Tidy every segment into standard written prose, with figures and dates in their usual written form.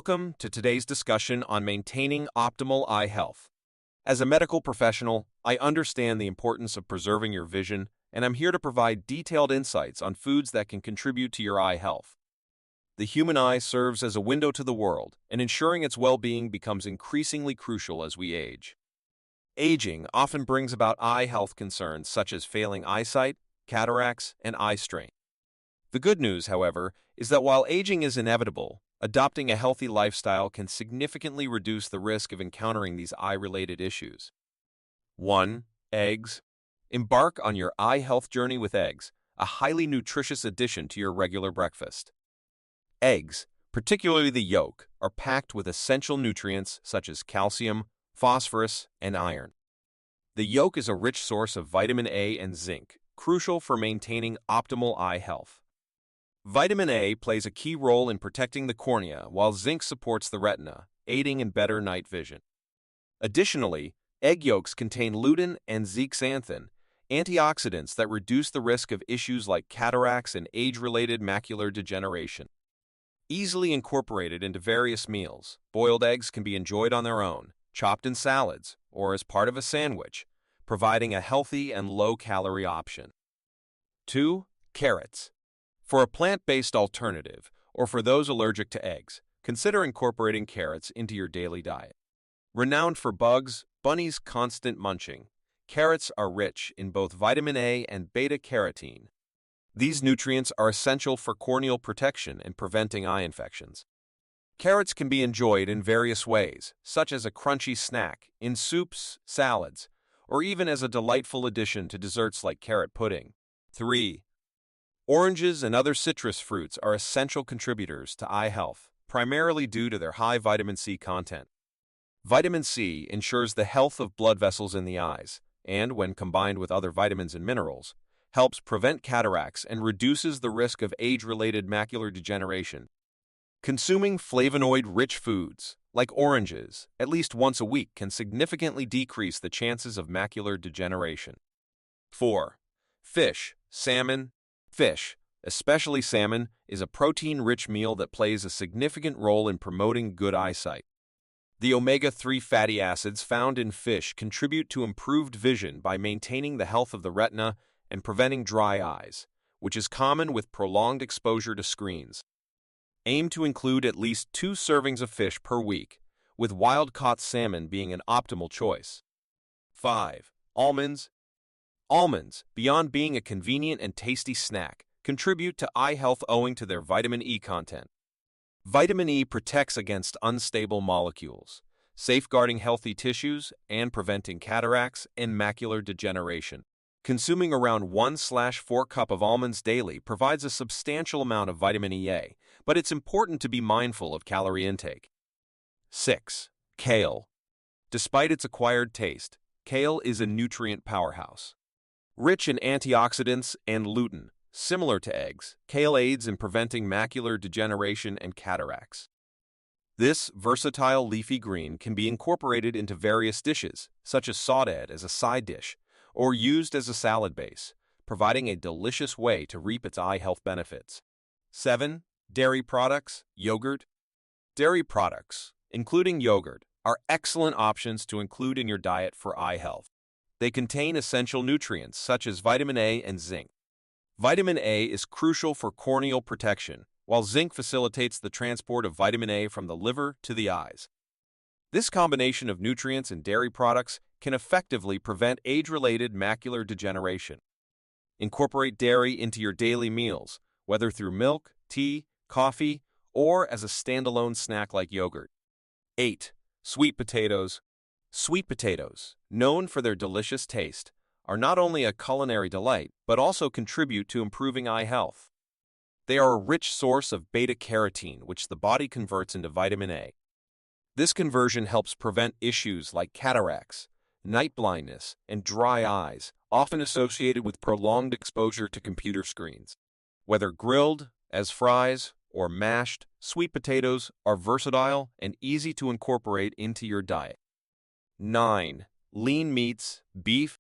Welcome to today's discussion on maintaining optimal eye health. As a medical professional, I understand the importance of preserving your vision, and I'm here to provide detailed insights on foods that can contribute to your eye health. The human eye serves as a window to the world, and ensuring its well-being becomes increasingly crucial as we age. Aging often brings about eye health concerns such as failing eyesight, cataracts, and eye strain. The good news, however, is that while aging is inevitable, adopting a healthy lifestyle can significantly reduce the risk of encountering these eye-related issues. 1. Eggs. Embark on your eye health journey with eggs, a highly nutritious addition to your regular breakfast. Eggs, particularly the yolk, are packed with essential nutrients such as calcium, phosphorus, and iron. The yolk is a rich source of vitamin A and zinc, crucial for maintaining optimal eye health. Vitamin A plays a key role in protecting the cornea, while zinc supports the retina, aiding in better night vision. Additionally, egg yolks contain lutein and zeaxanthin, antioxidants that reduce the risk of issues like cataracts and age-related macular degeneration. Easily incorporated into various meals, boiled eggs can be enjoyed on their own, chopped in salads, or as part of a sandwich, providing a healthy and low-calorie option. 2. Carrots. For a plant-based alternative, or for those allergic to eggs, consider incorporating carrots into your daily diet. Renowned for bugs, bunnies' constant munching, carrots are rich in both vitamin A and beta-carotene. These nutrients are essential for corneal protection and preventing eye infections. Carrots can be enjoyed in various ways, such as a crunchy snack, in soups, salads, or even as a delightful addition to desserts like carrot pudding. 3. Oranges and other citrus fruits are essential contributors to eye health, primarily due to their high vitamin C content. Vitamin C ensures the health of blood vessels in the eyes, and when combined with other vitamins and minerals, helps prevent cataracts and reduces the risk of age-related macular degeneration. Consuming flavonoid-rich foods, like oranges, at least once a week can significantly decrease the chances of macular degeneration. 4. Fish, salmon. Fish, especially salmon, is a protein-rich meal that plays a significant role in promoting good eyesight. The omega-3 fatty acids found in fish contribute to improved vision by maintaining the health of the retina and preventing dry eyes, which is common with prolonged exposure to screens. Aim to include at least 2 servings of fish per week, with wild-caught salmon being an optimal choice. 5. Almonds. Almonds, beyond being a convenient and tasty snack, contribute to eye health owing to their vitamin E content. Vitamin E protects against unstable molecules, safeguarding healthy tissues and preventing cataracts and macular degeneration. Consuming around 1/4 cup of almonds daily provides a substantial amount of vitamin EA, but it's important to be mindful of calorie intake. 6. Kale. Despite its acquired taste, kale is a nutrient powerhouse. Rich in antioxidants and lutein, similar to eggs, kale aids in preventing macular degeneration and cataracts. This versatile leafy green can be incorporated into various dishes, such as sautéed as a side dish, or used as a salad base, providing a delicious way to reap its eye health benefits. 7. Dairy products, yogurt. Dairy products, including yogurt, are excellent options to include in your diet for eye health. They contain essential nutrients such as vitamin A and zinc. Vitamin A is crucial for corneal protection, while zinc facilitates the transport of vitamin A from the liver to the eyes. This combination of nutrients in dairy products can effectively prevent age-related macular degeneration. Incorporate dairy into your daily meals, whether through milk, tea, coffee, or as a standalone snack like yogurt. 8. Sweet potatoes. Sweet potatoes, known for their delicious taste, are not only a culinary delight, but also contribute to improving eye health. They are a rich source of beta-carotene, which the body converts into vitamin A. This conversion helps prevent issues like cataracts, night blindness, and dry eyes, often associated with prolonged exposure to computer screens. Whether grilled, as fries, or mashed, sweet potatoes are versatile and easy to incorporate into your diet. 9. Lean meats, beef.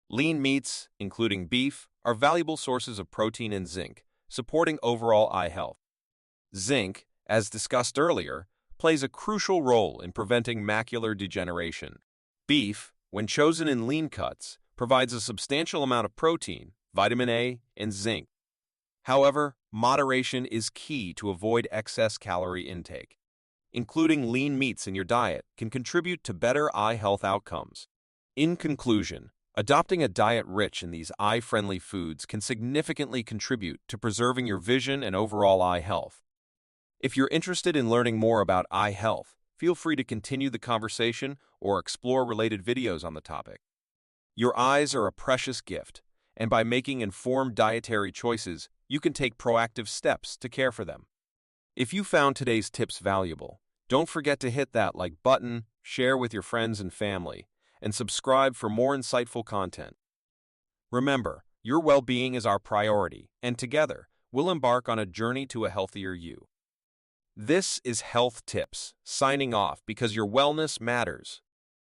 Lean meats, including beef, are valuable sources of protein and zinc, supporting overall eye health. Zinc, as discussed earlier, plays a crucial role in preventing macular degeneration. Beef, when chosen in lean cuts, provides a substantial amount of protein, vitamin A, and zinc. However, moderation is key to avoid excess calorie intake. Including lean meats in your diet can contribute to better eye health outcomes. In conclusion, adopting a diet rich in these eye-friendly foods can significantly contribute to preserving your vision and overall eye health. If you're interested in learning more about eye health, feel free to continue the conversation or explore related videos on the topic. Your eyes are a precious gift, and by making informed dietary choices, you can take proactive steps to care for them. If you found today's tips valuable, don't forget to hit that like button, share with your friends and family, and subscribe for more insightful content. Remember, your well-being is our priority, and together, we'll embark on a journey to a healthier you. This is Health Tips, signing off because your wellness matters.